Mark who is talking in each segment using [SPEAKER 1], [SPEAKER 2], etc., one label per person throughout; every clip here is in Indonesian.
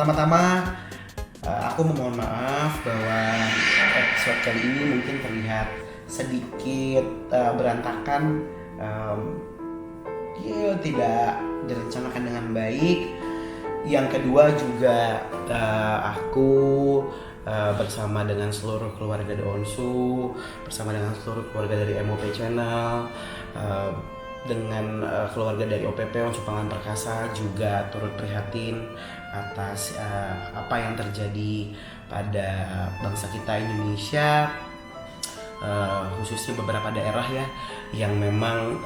[SPEAKER 1] Pertama-tama aku memohon maaf bahwa episode kali ini mungkin terlihat sedikit berantakan, tidak direncanakan dengan baik. Yang kedua juga aku bersama dengan seluruh keluarga The Onsu, bersama dengan seluruh keluarga dari MOP Channel, dengan keluarga dari OPP Onsu Pangan Perkasa juga turut prihatin atas apa yang terjadi pada bangsa kita Indonesia, khususnya beberapa daerah ya yang memang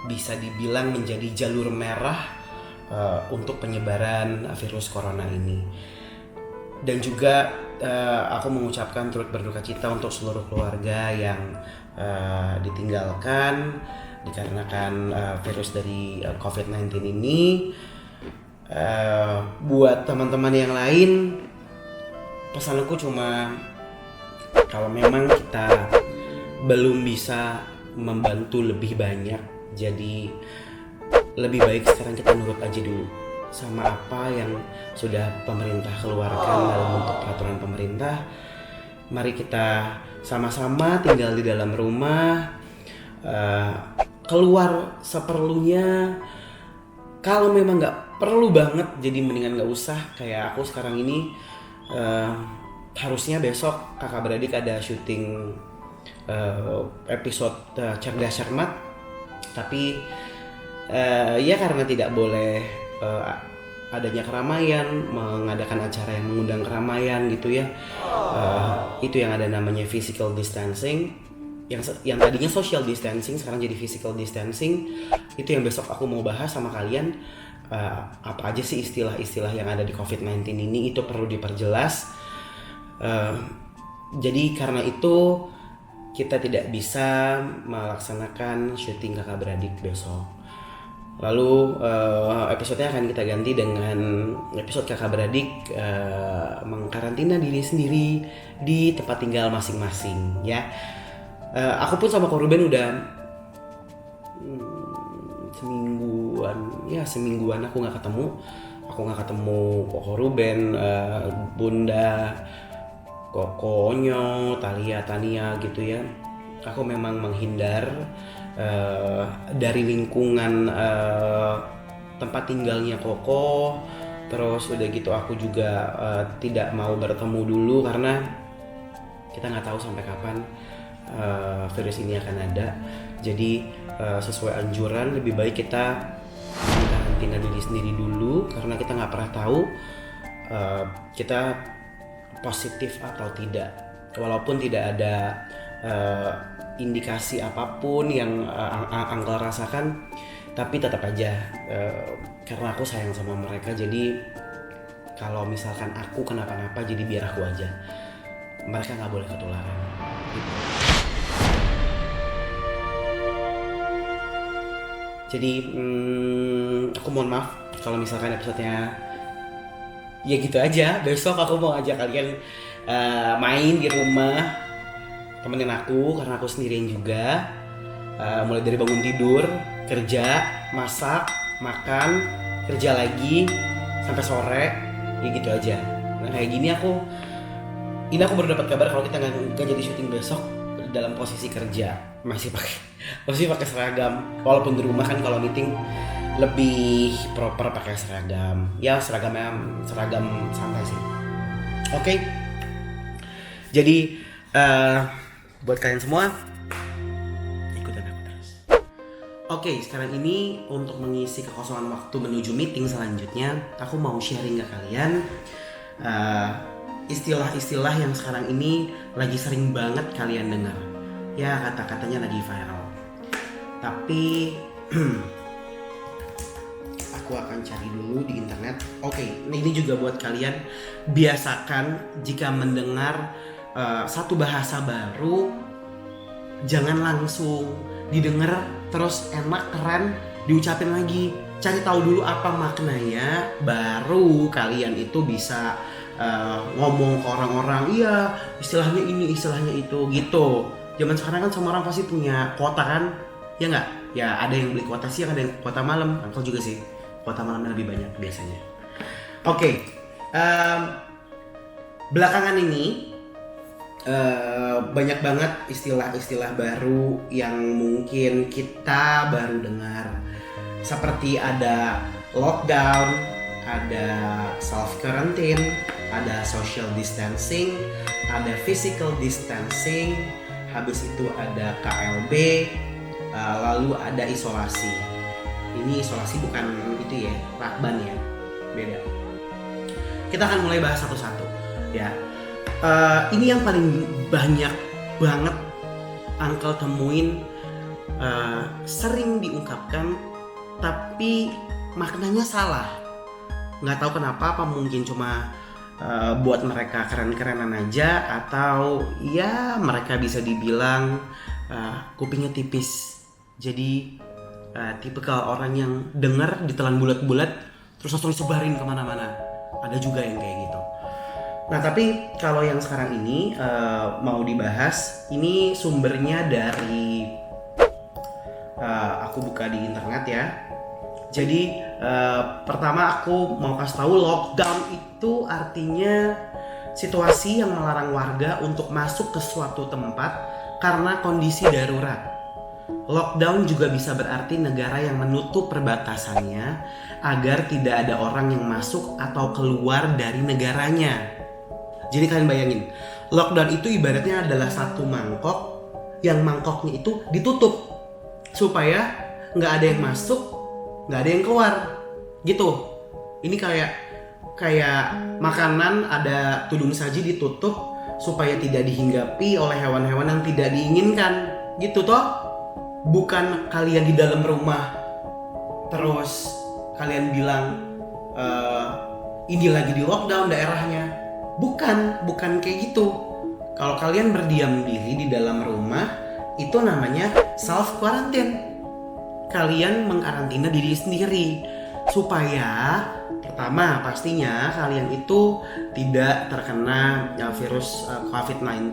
[SPEAKER 1] bisa dibilang menjadi jalur merah untuk penyebaran virus corona ini. Dan juga aku mengucapkan turut berduka cita untuk seluruh keluarga yang ditinggalkan dikarenakan virus dari COVID-19 ini. Buat teman-teman yang lain, pesanku cuma kalau memang kita belum bisa membantu lebih banyak, jadi lebih baik sekarang kita nurut aja dulu sama apa yang sudah pemerintah keluarkan dalam bentuk peraturan pemerintah. Mari kita sama-sama tinggal di dalam rumah, keluar seperlunya. Kalau memang nggak perlu banget, jadi mendingan nggak usah. Kayak aku sekarang ini harusnya besok kakak beradik ada syuting episode Cerdas Cermat, tapi ya karena tidak boleh adanya keramaian, mengadakan acara yang mengundang keramaian gitu ya, itu yang ada namanya physical distancing, yang tadinya social distancing sekarang jadi physical distancing. Itu yang besok aku mau bahas sama kalian, apa aja sih istilah-istilah yang ada di COVID-19 ini, itu perlu diperjelas. Jadi karena itu kita tidak bisa melaksanakan syuting kakak beradik besok. Lalu episodenya akan kita ganti dengan episode kakak beradik mengkarantina diri sendiri di tempat tinggal masing-masing ya. Aku pun sama Ko Ruben udah semingguan aku nggak ketemu Ko Ruben, Bunda, Kokonyo, Tania gitu ya. Aku memang menghindar dari lingkungan tempat tinggalnya Koko. Terus udah gitu aku juga tidak mau bertemu dulu karena kita nggak tahu sampai kapan virus ini akan ada. Jadi sesuai anjuran lebih baik kita karantina diri sendiri dulu, karena kita nggak pernah tahu kita positif atau tidak. Walaupun tidak ada indikasi apapun yang Angkel rasakan, tapi tetap aja karena aku sayang sama mereka, jadi kalau misalkan aku kenapa-napa jadi biar aku aja, mereka nggak boleh ketularan gitu. Jadi aku mohon maaf kalau misalkan episodenya ya gitu aja. Besok aku mau ajak kalian main di rumah, temenin aku karena aku sendirian juga, mulai dari bangun tidur, kerja, masak, makan, kerja lagi sampai sore, ya gitu aja. Nah kayak gini aku baru dapat kabar kalau kita nggak jadi syuting besok dalam posisi kerja, masih pakai seragam. Walaupun di rumah kan kalau meeting lebih proper pakai seragam, ya seragamnya seragam santai sih. Oke. Jadi buat kalian semua, ikutin aku terus. Oke, sekarang ini untuk mengisi kekosongan waktu menuju meeting selanjutnya, aku mau sharing ke kalian istilah-istilah yang sekarang ini lagi sering banget kalian dengar. Ya kata-katanya lagi viral. Tapi aku akan cari dulu di internet. Oke, ini juga buat kalian, biasakan jika mendengar satu bahasa baru, jangan langsung didengar terus enak keren diucapin lagi. Cari tahu dulu apa maknanya, baru kalian itu bisa ngomong ke orang-orang, iya istilahnya ini, istilahnya itu gitu. Zaman sekarang kan semua orang pasti punya kuota kan, ya nggak? Ya ada yang beli kuota siang, ada yang kuota malam. Angkel juga sih, kuota malamnya lebih banyak biasanya. Oke, belakangan ini banyak banget istilah-istilah baru yang mungkin kita baru dengar. Seperti ada lockdown, ada self quarantine, ada social distancing, ada physical distancing, habis itu ada KLB, lalu ada isolasi. Ini isolasi bukan itu ya, lakban ya, beda. Kita akan mulai bahas satu-satu ya. Ini yang paling banyak banget Uncle temuin, sering diungkapkan tapi maknanya salah. Nggak tahu kenapa, apa mungkin cuma buat mereka keren-kerenan aja, atau ya mereka bisa dibilang kupingnya tipis. Jadi tipikal orang yang denger ditelan bulat-bulat terus langsung disebarin kemana-mana. Ada juga yang kayak gitu. Nah tapi kalau yang sekarang ini mau dibahas, ini sumbernya dari aku buka di internet ya. Jadi pertama aku mau kasih tahu, lockdown itu artinya situasi yang melarang warga untuk masuk ke suatu tempat karena kondisi darurat. Lockdown juga bisa berarti negara yang menutup perbatasannya agar tidak ada orang yang masuk atau keluar dari negaranya. Jadi kalian bayangin, lockdown itu ibaratnya adalah satu mangkok, yang mangkoknya itu ditutup supaya nggak ada yang masuk, nggak ada yang keluar, gitu. Ini kayak makanan ada tudung saji ditutup supaya tidak dihinggapi oleh hewan-hewan yang tidak diinginkan, gitu toh. Bukan kalian di dalam rumah terus kalian bilang ini lagi di lockdown daerahnya. Bukan kayak gitu. Kalau kalian berdiam diri di dalam rumah, itu namanya self quarantine. Kalian mengkarantina diri sendiri supaya pertama pastinya kalian itu tidak terkena virus COVID-19.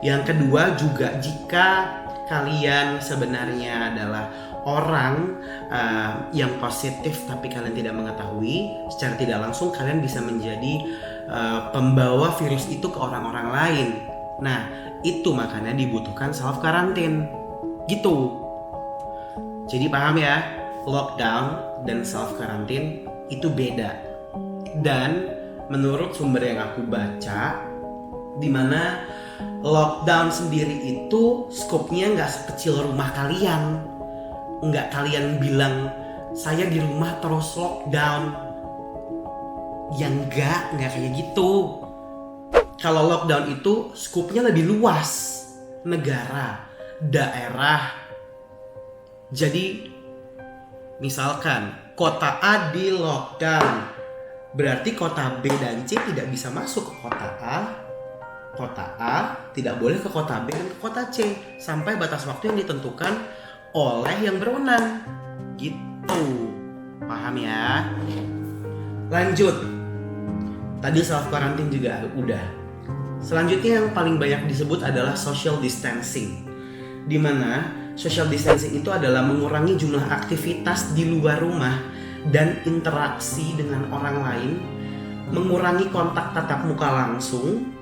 [SPEAKER 1] Yang kedua juga, jika kalian sebenarnya adalah orang yang positif tapi kalian tidak mengetahui, secara tidak langsung kalian bisa menjadi pembawa virus itu ke orang-orang lain. Nah, itu makanya dibutuhkan self quarantine. Gitu. Jadi paham ya, lockdown dan self quarantine itu beda. Dan menurut sumber yang aku baca, di mana lockdown sendiri itu skopnya nggak sekecil rumah kalian. Nggak kalian bilang saya di rumah terus lockdown. Yang nggak kayak gitu. Kalau lockdown itu skupnya lebih luas, negara, daerah. Jadi misalkan kota A di lockdown, berarti kota B dan C tidak bisa masuk ke kota A. Kota A tidak boleh ke kota B dan ke kota C sampai batas waktu yang ditentukan oleh yang berwenang. Gitu. Paham ya? Lanjut. Tadi self quarantine juga udah. Selanjutnya yang paling banyak disebut adalah social distancing. Di mana social distancing itu adalah mengurangi jumlah aktivitas di luar rumah dan interaksi dengan orang lain, mengurangi kontak tatap muka langsung,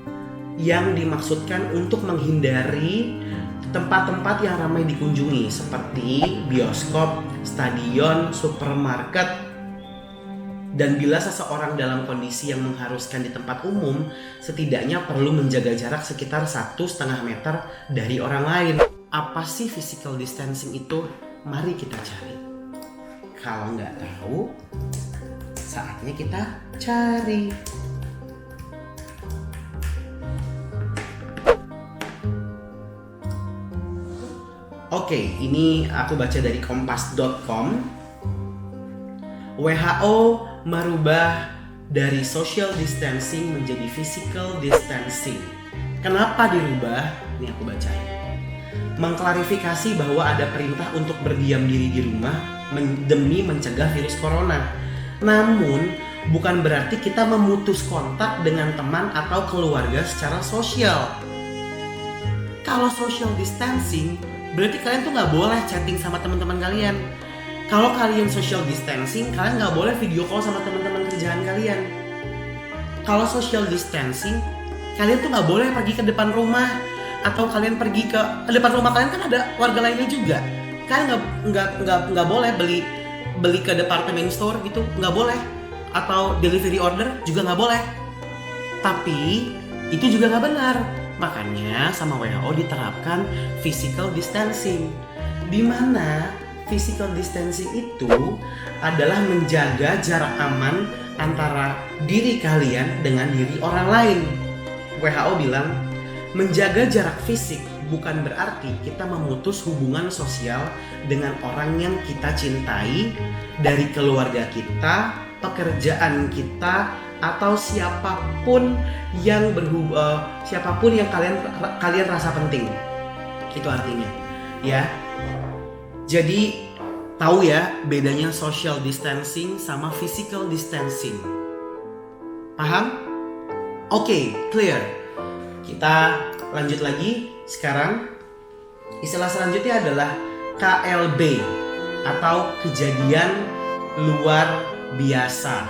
[SPEAKER 1] yang dimaksudkan untuk menghindari tempat-tempat yang ramai dikunjungi seperti bioskop, stadion, supermarket. Dan bila seseorang dalam kondisi yang mengharuskan di tempat umum, setidaknya perlu menjaga jarak sekitar 1,5 meter dari orang lain. Apa sih physical distancing itu? Mari kita cari. Kalau nggak tahu, saatnya kita cari. Oke, ini aku baca dari kompas.com. WHO merubah dari social distancing menjadi physical distancing. Kenapa dirubah? Ini aku bacain. Mengklarifikasi bahwa ada perintah untuk berdiam diri di rumah demi mencegah virus corona. Namun, bukan berarti kita memutus kontak dengan teman atau keluarga secara sosial. Kalau social distancing, berarti kalian tuh nggak boleh chatting sama teman-teman kalian. Kalau kalian social distancing, kalian nggak boleh video call sama teman-teman kerjaan kalian. Kalau social distancing, kalian tuh nggak boleh pergi ke depan rumah, atau kalian pergi ke depan rumah kalian kan ada warga lainnya juga. Kalian nggak boleh beli ke department store gitu, nggak boleh. Atau delivery order juga nggak boleh. Tapi itu juga nggak benar. Makanya sama WHO diterapkan physical distancing, di mana physical distancing itu adalah menjaga jarak aman antara diri kalian dengan diri orang lain. WHO bilang menjaga jarak fisik bukan berarti kita memutus hubungan sosial dengan orang yang kita cintai, dari keluarga kita, pekerjaan kita, atau siapapun yang kalian rasa penting. Itu artinya, ya. Jadi tahu ya bedanya social distancing sama physical distancing. Paham? Oke, clear. Kita lanjut lagi. Sekarang istilah selanjutnya adalah KLB atau kejadian luar biasa.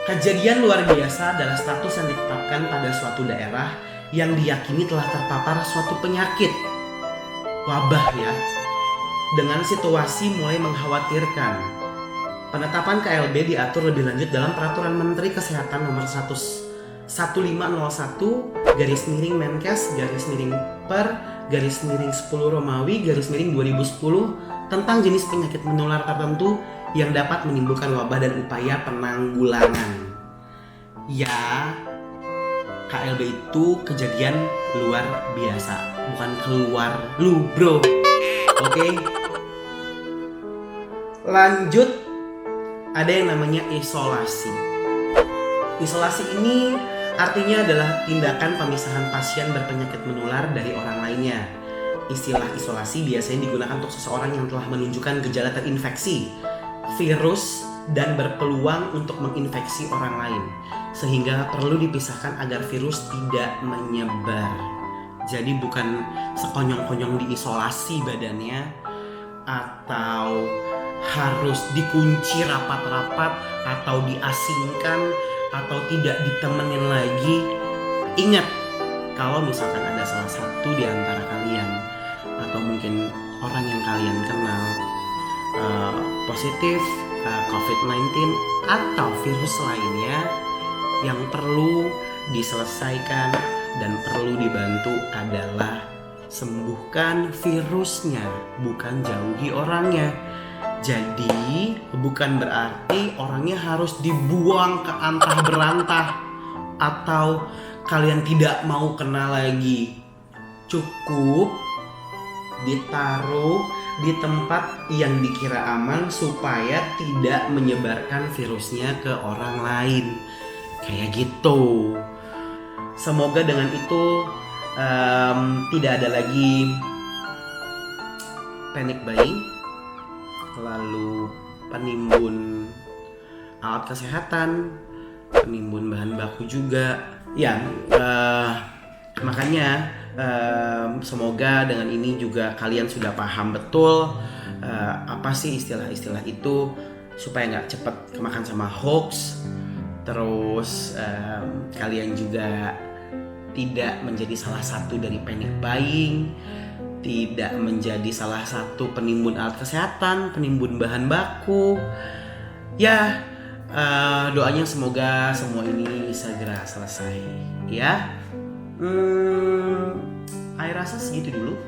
[SPEAKER 1] Kejadian luar biasa adalah status yang ditetapkan pada suatu daerah yang diyakini telah terpapar suatu penyakit, wabah ya, dengan situasi mulai mengkhawatirkan. Penetapan KLB diatur lebih lanjut dalam Peraturan Menteri Kesehatan Nomor 1501/Menkes/per/10 Romawi /2010 tentang jenis penyakit menular tertentu yang dapat menimbulkan wabah dan upaya penanggulangan. Ya, KLB itu kejadian luar biasa, bukan keluar lu bro. Oke. Lanjut, ada yang namanya isolasi. Isolasi ini artinya adalah tindakan pemisahan pasien berpenyakit menular dari orang lainnya. Istilah isolasi biasanya digunakan untuk seseorang yang telah menunjukkan gejala terinfeksi virus dan berpeluang untuk menginfeksi orang lain, sehingga perlu dipisahkan agar virus tidak menyebar. Jadi bukan sekonyong-konyong diisolasi badannya, atau harus dikunci rapat-rapat, atau diasingkan, atau tidak ditemenin lagi. Ingat, kalau misalkan ada salah satu di antara kalian, atau mungkin orang yang kalian kenal positif COVID-19 atau virus lainnya, yang perlu diselesaikan dan perlu dibantu adalah sembuhkan virusnya, bukan jauhi orangnya. Jadi bukan berarti orangnya harus dibuang ke antah berantah atau kalian tidak mau kena lagi. Cukup ditaruh di tempat yang dikira aman supaya tidak menyebarkan virusnya ke orang lain. Kayak gitu. Semoga dengan itu tidak ada lagi panic buying, lalu penimbun alat kesehatan, penimbun bahan baku juga. Ya, makanya semoga dengan ini juga kalian sudah paham betul apa sih istilah-istilah itu, supaya nggak cepat kemakan sama hoax. Terus kalian juga tidak menjadi salah satu dari panic buying, tidak menjadi salah satu penimbun alat kesehatan, penimbun bahan baku. Ya, doanya semoga semua ini segera selesai ya. Saya rasa segitu dulu.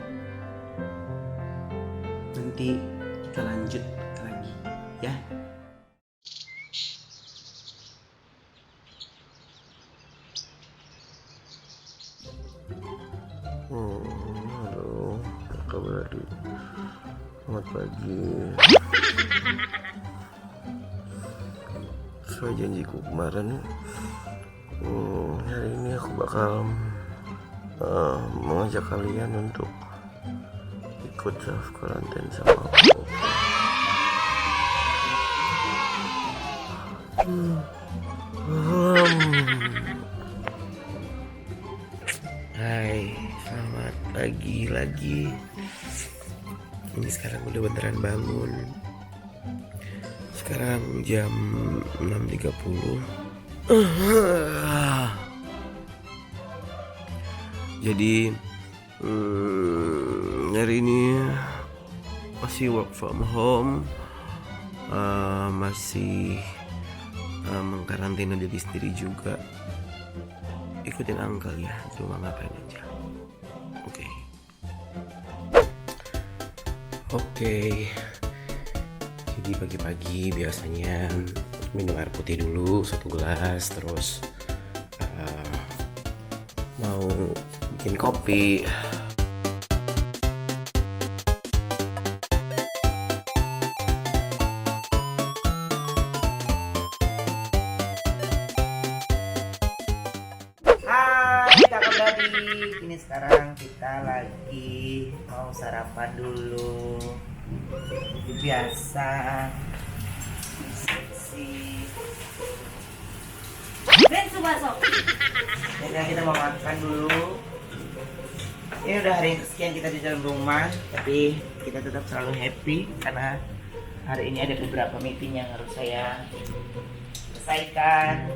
[SPEAKER 1] Nanti kita lanjut lagi ya.
[SPEAKER 2] Halo, apa kabar adik? Selamat pagi. Sesuai janjiku kemarin, hari ini aku bakal mengajak kalian untuk ikut self quarantine sama aku. Hai, selamat pagi lagi. Ini sekarang udah beneran bangun. Sekarang jam 6.30. Jadi hari ini masih work from home, masih mengkarantina diri sendiri juga. Ikutin Uncle ya, di rumah ngapain aja. Oke. Jadi pagi-pagi biasanya minum air putih dulu 1 gelas, terus mau bikin kopi.
[SPEAKER 3] Hai kakak Babi, ini sekarang kita lagi mau sarapan dulu. Seperti biasa, seksi. Ya kita mau makan dulu. Ini udah hari kesekian kita di dalam rumah, tapi kita tetap selalu happy karena hari ini ada beberapa meeting yang harus saya selesaikan.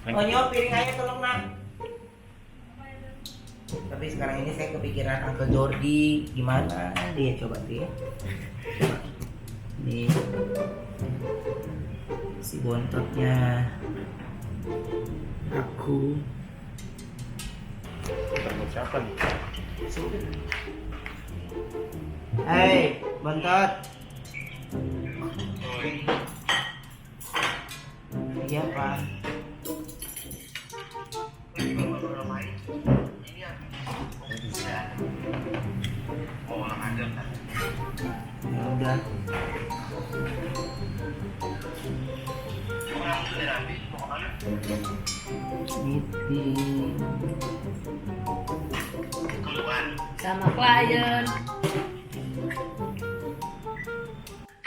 [SPEAKER 3] Onyo, piring aja tolong nak. Tapi sekarang ini saya kepikiran Uncle Jordi, gimana dia coba dia. Nih si bontotnya aku.
[SPEAKER 2] Siapa nih?
[SPEAKER 3] Hei, bontot. Iya pak. Ya udah. Meeting
[SPEAKER 4] sama klien.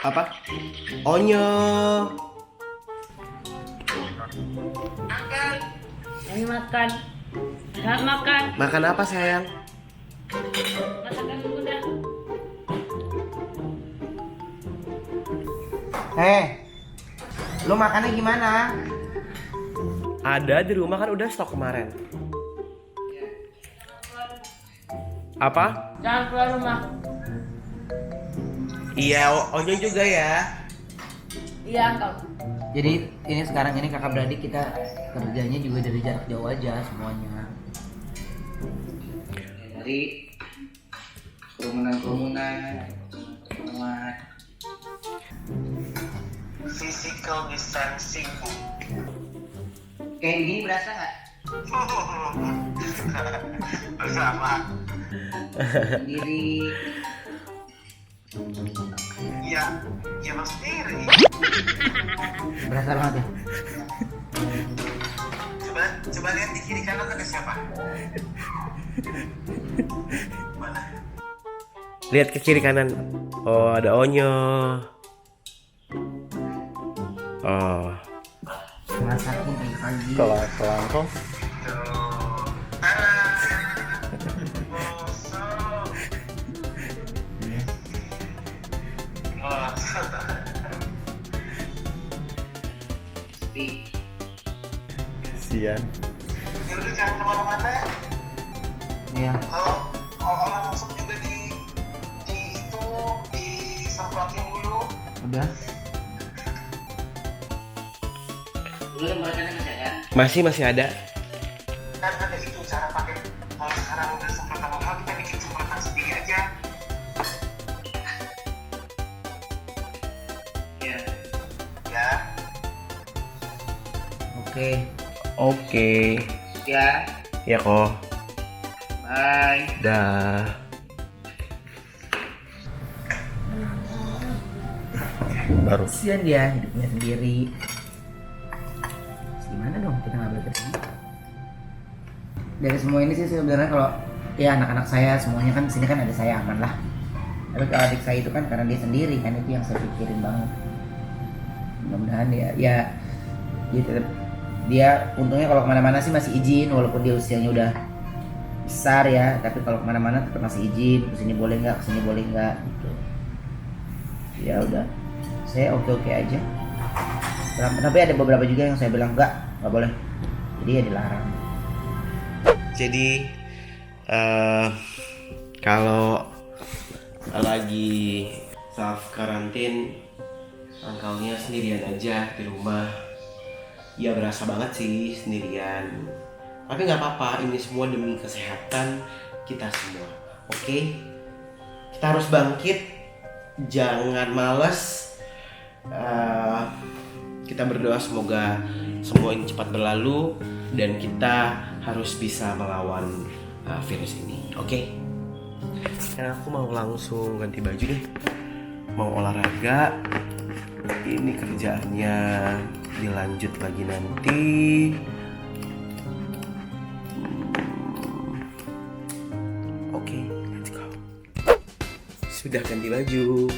[SPEAKER 2] Apa? Onyo.
[SPEAKER 4] Ayo makan. Nggak makan.
[SPEAKER 2] Makan apa sayang?
[SPEAKER 4] Masakan udah.
[SPEAKER 3] Lu makannya gimana?
[SPEAKER 2] Ada di rumah kan udah stok kemarin. Apa?
[SPEAKER 4] Jangan keluar rumah.
[SPEAKER 2] Iya, Onyo juga ya.
[SPEAKER 4] Iya, Kak.
[SPEAKER 3] Jadi ini sekarang ini kakak beradik kita kerjanya juga dari jarak jauh aja semuanya. Dari kerumunan semua.
[SPEAKER 5] Physical distancing.
[SPEAKER 3] Kayak gini berasa nggak?
[SPEAKER 5] Bersama.
[SPEAKER 3] Sendiri.
[SPEAKER 5] Ya emang sendiri.
[SPEAKER 3] Berasa banget ya?
[SPEAKER 5] Coba lihat di kiri kanan ada siapa? Mana?
[SPEAKER 2] Lihat ke kiri kanan. Oh, ada Onyo. Oh,
[SPEAKER 3] Masakin pagi.
[SPEAKER 2] kelangkong.
[SPEAKER 5] Tuh. Kosong.
[SPEAKER 3] Sepi.
[SPEAKER 2] Kasian.
[SPEAKER 5] Ya udah jangan kemana-mana ya.
[SPEAKER 3] Iya.
[SPEAKER 5] Kalau orang masuk juga di itu disemprotin dulu.
[SPEAKER 3] Udah. Dulu yang mereka kesehatan.
[SPEAKER 2] Masih ada.
[SPEAKER 5] Kan ada itu cara pakai. Kalau sekarang udah semprotan mahal, kita bikin semprotan sendiri aja.
[SPEAKER 3] Iya.
[SPEAKER 5] Ya.
[SPEAKER 2] Oke.
[SPEAKER 3] Ya.
[SPEAKER 2] Ya kok.
[SPEAKER 3] Bye.
[SPEAKER 2] Dah. Baru.
[SPEAKER 3] Kasian dia hidupnya sendiri. Gimana dong kita nggak boleh ketemu? Dari semua ini sih sebenarnya kalau ya anak-anak saya semuanya kan di sini kan ada saya aman lah. Tapi kalau adik saya itu kan karena dia sendiri kan itu yang saya pikirin banget. Mudah-mudahan dia tetap dia untungnya kalau kemana-mana sih masih izin walaupun dia usianya udah besar ya, tapi kalau kemana-mana tetap masih izin, kesini boleh nggak gitu. Ya udah. saya oke-oke aja. Tapi ada beberapa juga yang saya bilang nggak boleh, jadi ya dilarang.
[SPEAKER 2] Jadi kalau lagi self karantin, angkalnya sendirian aja di rumah. Ya berasa banget sih sendirian. Tapi nggak apa-apa, ini semua demi kesehatan kita semua. Oke? Kita harus bangkit, jangan malas. Kita berdoa semoga semua ini cepat berlalu dan kita harus bisa melawan virus ini. Oke? Sekarang aku mau langsung ganti baju deh. Mau olahraga. Ini kerjaannya dilanjut lagi nanti. Oke, let's go. Sudah ganti baju,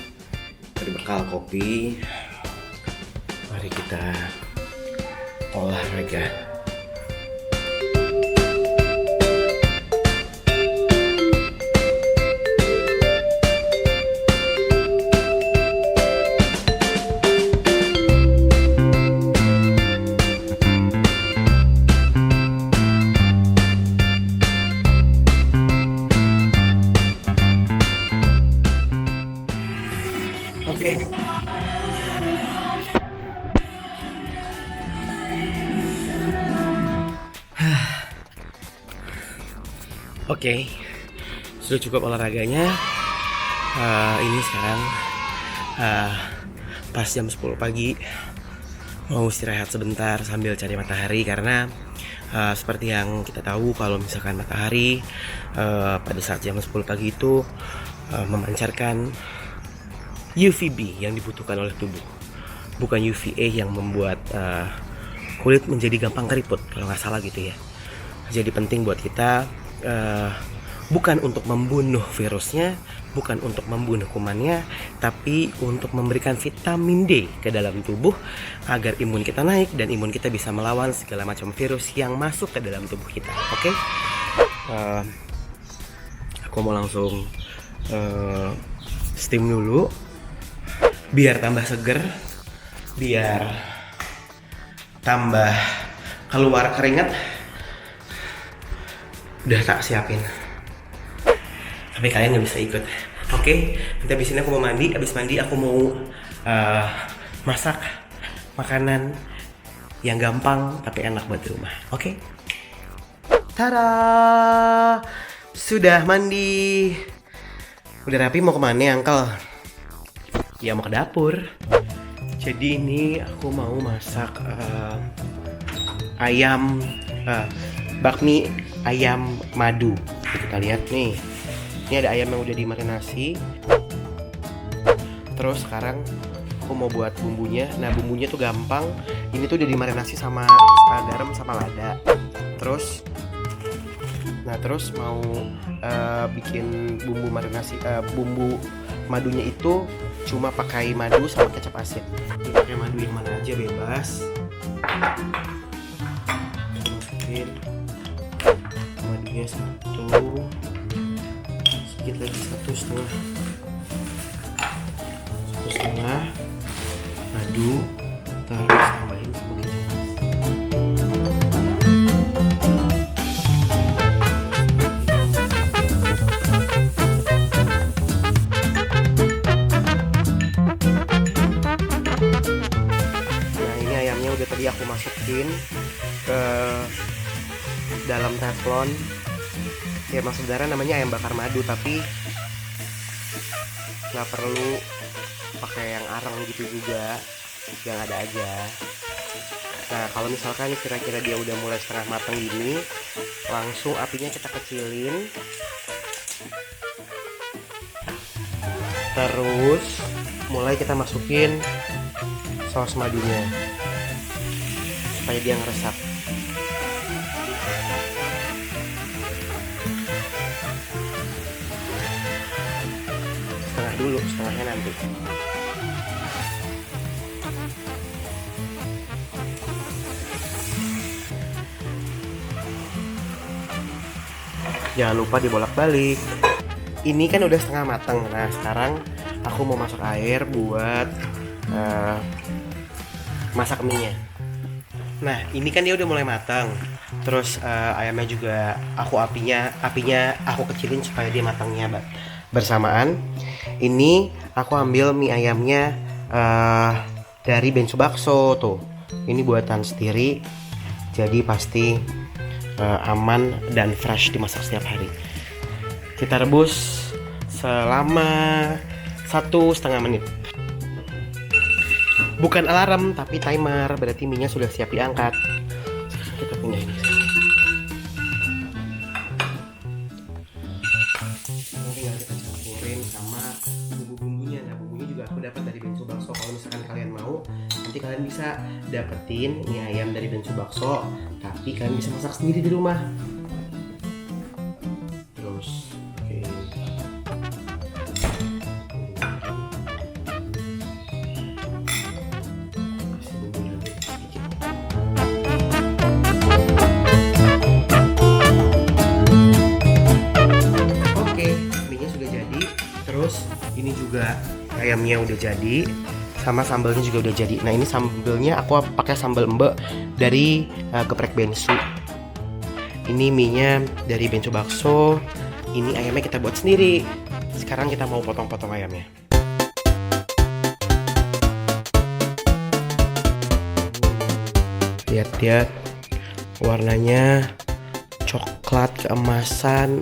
[SPEAKER 2] berbekal kopi. Mari kita olahraga. Oke, sudah cukup olahraganya. Ini sekarang pas jam 10 pagi. Mau istirahat sebentar sambil cari matahari karena seperti yang kita tahu kalau misalkan matahari pada saat jam 10 pagi itu memancarkan UVB yang dibutuhkan oleh tubuh, bukan UVA yang membuat kulit menjadi gampang keriput kalau nggak salah gitu ya. Jadi penting buat kita bukan untuk membunuh virusnya, bukan untuk membunuh kumannya, tapi untuk memberikan vitamin D ke dalam tubuh agar imun kita naik dan imun kita bisa melawan segala macam virus yang masuk ke dalam tubuh kita. Oke? Aku mau langsung steam dulu biar tambah seger, biar tambah keluar keringat. Udah tak siapin, tapi kalian nggak bisa ikut. Oke, nanti abis ini aku mau mandi. Abis mandi aku mau masak makanan yang gampang tapi enak buat di rumah. Oke? Tada, sudah mandi. Udah rapi. Mau kemana ya, Uncle? Ya mau ke dapur. Jadi ini aku mau masak ayam bakmi ayam madu. Kita lihat nih. Ini ada ayam yang udah dimarinasi. Terus sekarang aku mau buat bumbunya. Nah, bumbunya tuh gampang. Ini tuh udah dimarinasi sama garam sama lada. Terus mau bikin bumbu marinasi bumbu madunya itu cuma pakai madu sama kecap asin. Ini pakai madu yang mana aja bebas. Masukin madunya 1, sedikit lagi 1,5 madu, terus tambahin sebagai tadi aku masukin ke dalam teflon. Ya maksud sebenarnya namanya ayam bakar madu, tapi nggak perlu pakai yang arang gitu juga, yang ada aja. Nah kalau misalkan kira-kira dia udah mulai setengah matang gini, langsung apinya kita kecilin. Terus mulai kita masukin saus madunya supaya dia ngeresap. Setengah dulu, setengahnya nanti. Jangan lupa dibolak-balik. Ini kan udah setengah matang. Nah sekarang aku mau masuk air buat masak mie-nya. Nah, ini kan dia udah mulai matang. Terus ayamnya juga apinya aku kecilin supaya dia matangnya bersamaan. Ini aku ambil mie ayamnya dari Bensu Bakso tuh. Ini buatan sendiri. Jadi pasti aman dan fresh dimasak setiap hari. Kita rebus selama 1,5 menit. Bukan alarm tapi timer, berarti mie-nya sudah siap diangkat. Sekarang kita pindah ini. Tinggal kita campurin sama bumbu-bumbunya. Nah, bumbunya juga aku dapat dari Bensu Bakso. Kalau misalkan kalian mau, nanti kalian bisa dapetin mie ayam dari Bensu Bakso, tapi kalian bisa masak sendiri di rumah. Terus, oke. Terus ini juga ayamnya udah jadi, sama sambalnya juga udah jadi. Nah, ini sambalnya aku pakai sambal embek dari geprek Bensu. Ini mie-nya dari Bensu Bakso. Ini ayamnya kita buat sendiri. Sekarang kita mau potong-potong ayamnya. Lihat-lihat warnanya coklat keemasan.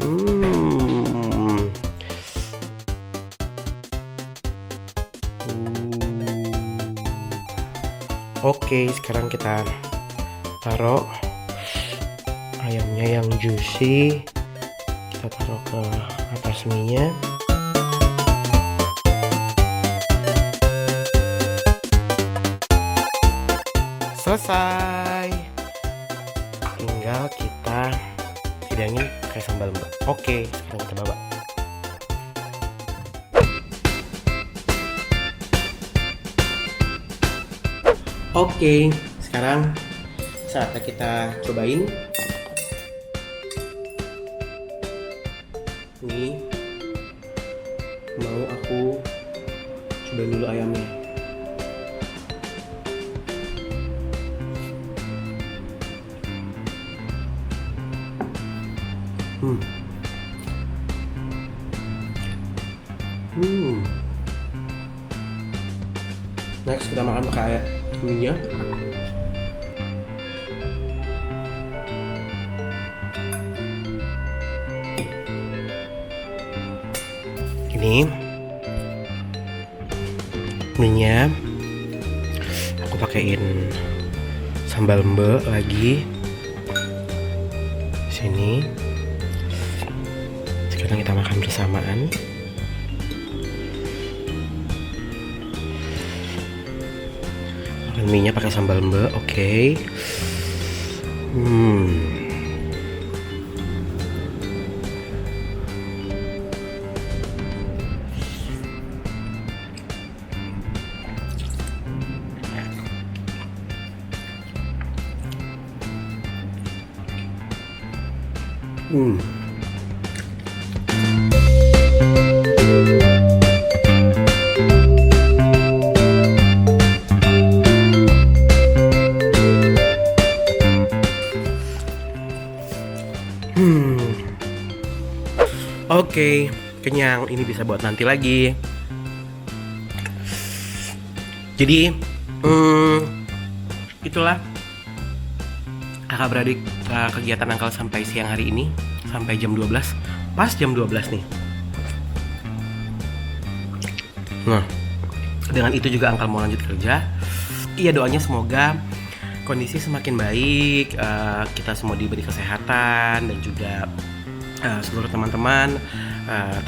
[SPEAKER 2] Oke, sekarang kita taruh ayamnya yang juicy. Kita taruh ke atas mie-nya. Selesai. Tinggal kita hidangin pakai sambal mbak. Oke, sekarang kita babak. Oke, sekarang saatnya kita cobain. Ini mau aku cobain dulu ayamnya. Next kita makan pakai mie-nya. Ini mie-nya aku pakein sambal mbek lagi. Sini. Sekarang kita makan bersamaan. Mie-nya pakai sambal mbek, oke. Oke, kenyang. Ini bisa buat nanti lagi. Jadi, itulah kakak beradik kegiatan Angkal sampai siang hari ini, sampai jam 12. Pas jam 12 nih. Nah, dengan itu juga Angkal mau lanjut kerja. Iya, doanya semoga kondisi semakin baik, kita semua diberi kesehatan, dan juga seluruh teman-teman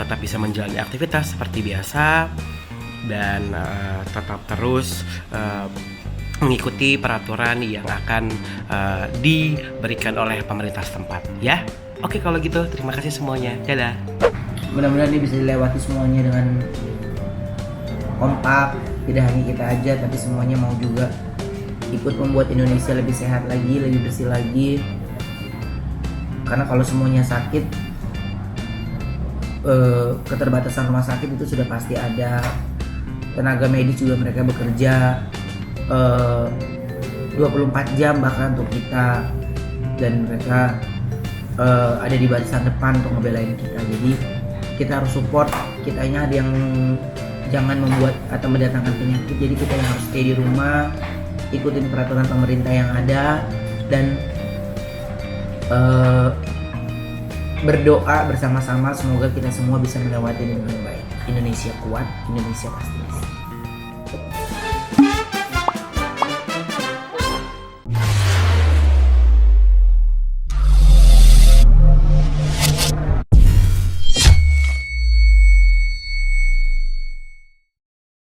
[SPEAKER 2] tetap bisa menjalani aktivitas seperti biasa, dan tetap terus mengikuti peraturan yang akan diberikan oleh pemerintah setempat, ya. Oke, kalau gitu terima kasih semuanya. Dadah.
[SPEAKER 3] Mudah-mudahan ini bisa dilewati semuanya dengan kompak. Tidak hanya kita aja, tapi semuanya mau juga ikut membuat Indonesia lebih sehat lagi, lebih bersih lagi. Karena kalau semuanya sakit, keterbatasan rumah sakit itu sudah pasti ada. tenaga medis juga mereka bekerja 24 jam bahkan untuk kita, dan mereka ada di barisan depan untuk ngebelain kita. Jadi kita harus support, kitanya yang jangan membuat atau mendatangkan penyakit. Jadi kita yang harus stay di rumah, ikutin peraturan pemerintah yang ada, dan berdoa bersama-sama semoga kita semua bisa melewati dengan baik. Indonesia kuat, Indonesia pasti bisa.